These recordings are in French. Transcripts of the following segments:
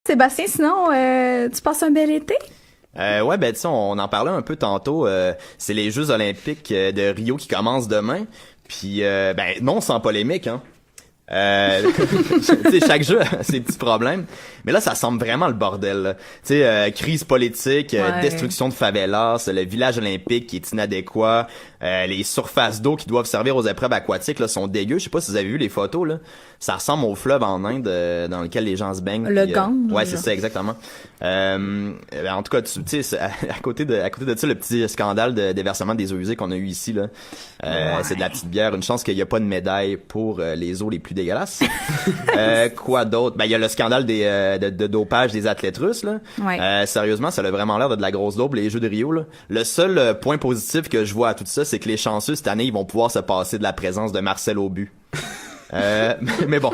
Sébastien, sinon, tu passes un bel été? Ouais, ben tu sais, on en parlait un peu tantôt. C'est les Jeux olympiques de Rio qui commencent demain. Puis, ben non, sans polémique, hein. Tu sais, chaque jeu a ses petits problèmes. Mais là, ça semble vraiment le bordel, là. Tu sais, crise politique, destruction de favelas, le village olympique qui est inadéquat, les surfaces d'eau qui doivent servir aux épreuves aquatiques, là, sont dégueux. Je sais pas si vous avez vu les photos, là. Ça ressemble au fleuve en Inde, dans lequel les gens se baignent. Le Gange. Ouais, c'est ça, exactement. En tout cas, tu sais, à côté de ça, le petit scandale de déversement des eaux usées qu'on a eu ici, là, c'est de la petite bière. Une chance qu'il y a pas de médaille pour les eaux les plus dégueulasses. Quoi d'autre? Ben, il y a le scandale de dopage des athlètes russes, là. Ouais. Sérieusement, ça a vraiment l'air de la grosse dope, les Jeux de Rio, là. Le seul point positif que je vois à tout ça, c'est que les chanceux, cette année, ils vont pouvoir se passer de la présence de Marcel au but. Mais bon,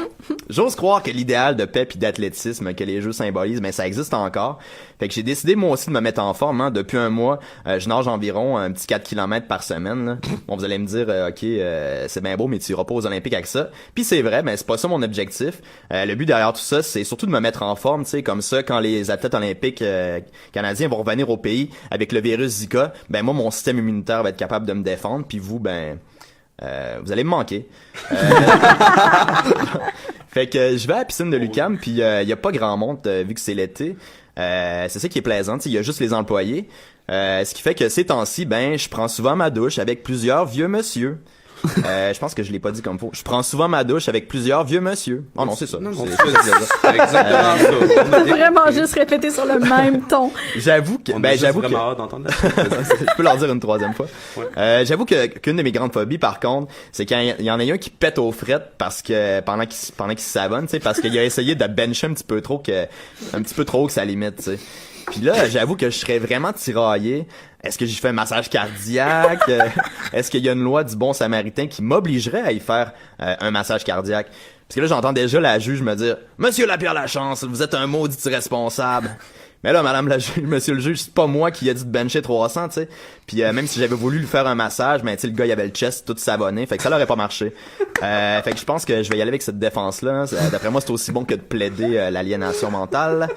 j'ose croire que l'idéal de paix et d'athlétisme que les jeux symbolisent, mais ça existe encore. Fait que j'ai décidé moi aussi de me mettre en forme, hein. Depuis un mois, je nage environ un petit 4 km par semaine, là. Bon, vous allez me dire, OK, c'est bien beau, mais tu iras pas aux Olympiques avec ça. Puis c'est vrai, mais c'est pas ça mon objectif. Le but derrière tout ça, c'est surtout de me mettre en forme, tu sais, comme ça, quand les athlètes olympiques canadiens vont revenir au pays avec le virus Zika, ben moi, mon système immunitaire va être capable de me défendre, puis vous, ben... vous allez me manquer. Fait que je vais à la piscine de l'UQAM, puis il y a pas grand monde vu que c'est l'été. C'est ça qui est plaisant, il y a juste les employés. Ce qui fait que ces temps-ci, ben je prends souvent ma douche avec plusieurs vieux monsieur. Je pense que je l'ai pas dit comme faut. Je prends souvent ma douche avec plusieurs vieux monsieur. Oh non, c'est ça. Non, C'est exactement ça. On peut vraiment juste répéter sur le même ton. J'avoue que, j'avoue que, hâte d'entendre je peux leur dire une troisième fois. Ouais. J'avoue qu'une de mes grandes phobies, par contre, c'est quand il y en a un qui pète aux frettes parce que, pendant qu'il se savonne, tu sais, parce qu'il a essayé de bencher un petit peu trop que sa limite, tu sais. Puis là, j'avoue que je serais vraiment tiraillé. Est-ce que j'y fais un massage cardiaque? Est-ce qu'il y a une loi du bon samaritain qui m'obligerait à y faire un massage cardiaque? Parce que là, j'entends déjà la juge me dire « Monsieur Lapierre Lachance, vous êtes un maudit irresponsable. » Mais là, madame la juge, monsieur le juge, c'est pas moi qui a dit de bencher 300, tu sais. Puis même si j'avais voulu lui faire un massage, ben tu sais, le gars, il avait le chest tout savonné, fait que ça l'aurait pas marché. Fait que je pense que je vais y aller avec cette défense-là. D'après moi, c'est aussi bon que de plaider l'aliénation mentale.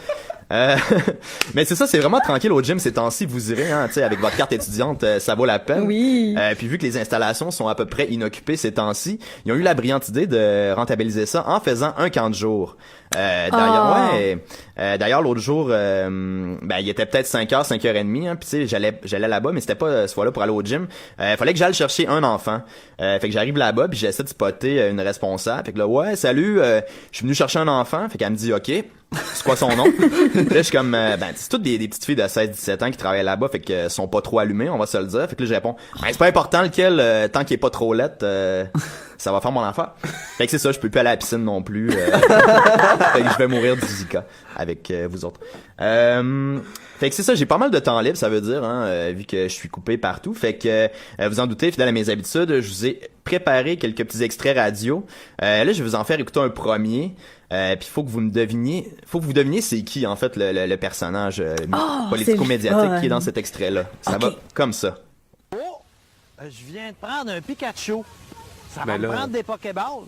Mais c'est ça, c'est vraiment tranquille au gym ces temps-ci. Vous irez, hein, tu sais, avec votre carte étudiante, ça vaut la peine. Oui. Puis vu que les installations sont à peu près inoccupées ces temps-ci, ils ont eu la brillante idée de rentabiliser ça en faisant un camp de jour. D'ailleurs, l'autre jour, il était peut-être 5h, 5h30, hein, puis tu sais, j'allais là-bas, mais c'était pas ce fois-là pour aller au gym. Fallait que j'aille chercher un enfant. Fait que j'arrive là-bas, puis j'essaie de spotter une responsable. Fait que là, ouais, salut, je suis venu chercher un enfant. Fait qu'elle me dit, OK, c'est quoi son nom? Puis là, je suis comme, c'est toutes des petites filles de 16-17 ans qui travaillent là-bas, fait que sont pas trop allumées, on va se le dire. Fait que là, je réponds, c'est pas important lequel, tant qu'il est pas trop laid, ça va faire mon affaire. Fait que c'est ça, je peux plus aller à la piscine non plus. Fait que je vais mourir du Zika avec vous autres. Fait que c'est ça, j'ai pas mal de temps libre, ça veut dire, hein, vu que je suis coupé partout. Fait que, vous en doutez, fidèle à mes habitudes, je vous ai préparé quelques petits extraits radio. Là, je vais vous en faire écouter un premier. Puis faut que vous deviniez c'est qui, en fait, le personnage politico-médiatique qui est dans cet extrait-là. Ça va comme ça. Je viens de prendre un Pikachu. Ça va me prendre des Pokéballs.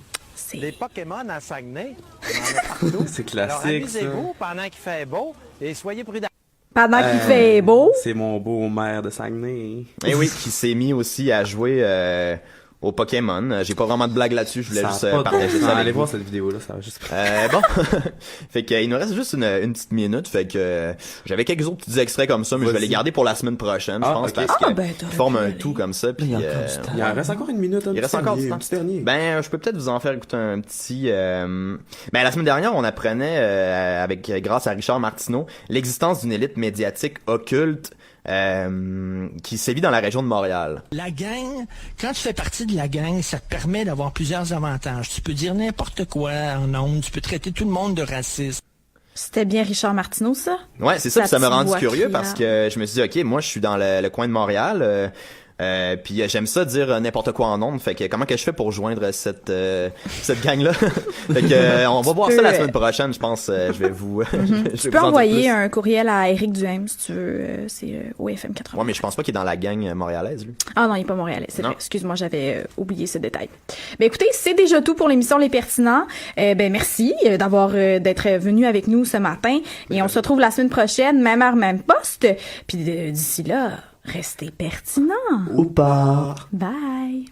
Des Pokémon à Saguenay. On en a partout. C'est classique, alors, amusez-vous pendant qu'il fait beau et soyez prudents. Pendant qu'il fait beau. C'est mon beau maire de Saguenay. Eh oui, qui s'est mis aussi à jouer au Pokémon. J'ai pas vraiment de blague là-dessus, je voulais juste partager ça. Allez voir cette vidéo-là, ça va juste... Bon, fait que il nous reste juste une petite minute, fait que j'avais quelques autres petits extraits comme ça, mais je vais les garder pour la semaine prochaine, je pense, parce qu'ils forment un tout comme ça. Puis il en reste encore une minute. Il reste encore du temps. Dernier. Ben, je peux peut-être vous en faire écouter un petit... Ben, la semaine dernière, on apprenait, grâce à Richard Martineau, l'existence d'une élite médiatique occulte qui sévit dans la région de Montréal. La gang, quand tu fais partie de la gang, ça te permet d'avoir plusieurs avantages. Tu peux dire n'importe quoi en ondes, tu peux traiter tout le monde de raciste. C'était bien Richard Martineau, ça? Ouais, c'est ça, puis ça m'a rendu curieux criard. parce que je me suis dit, OK, moi, je suis dans le coin de Montréal, Puis j'aime ça dire n'importe quoi en ondes. Fait que comment que je fais pour joindre cette gang-là? Fait que on va voir ça la semaine prochaine, je pense. Je vais vous... Tu peux envoyer un courriel à Éric Duhaime, si tu veux. C'est OFM 80. Ouais, mais je pense pas qu'il est dans la gang montréalaise, lui. Ah non, il est pas montréalais, c'est vrai. Excuse-moi, j'avais oublié ce détail. Ben écoutez, c'est déjà tout pour l'émission Les Pertinents. Ben merci d'être venu avec nous ce matin. Et on se retrouve la semaine prochaine, même heure, même poste. Puis d'ici là, restez pertinents. Ou pas. Bye.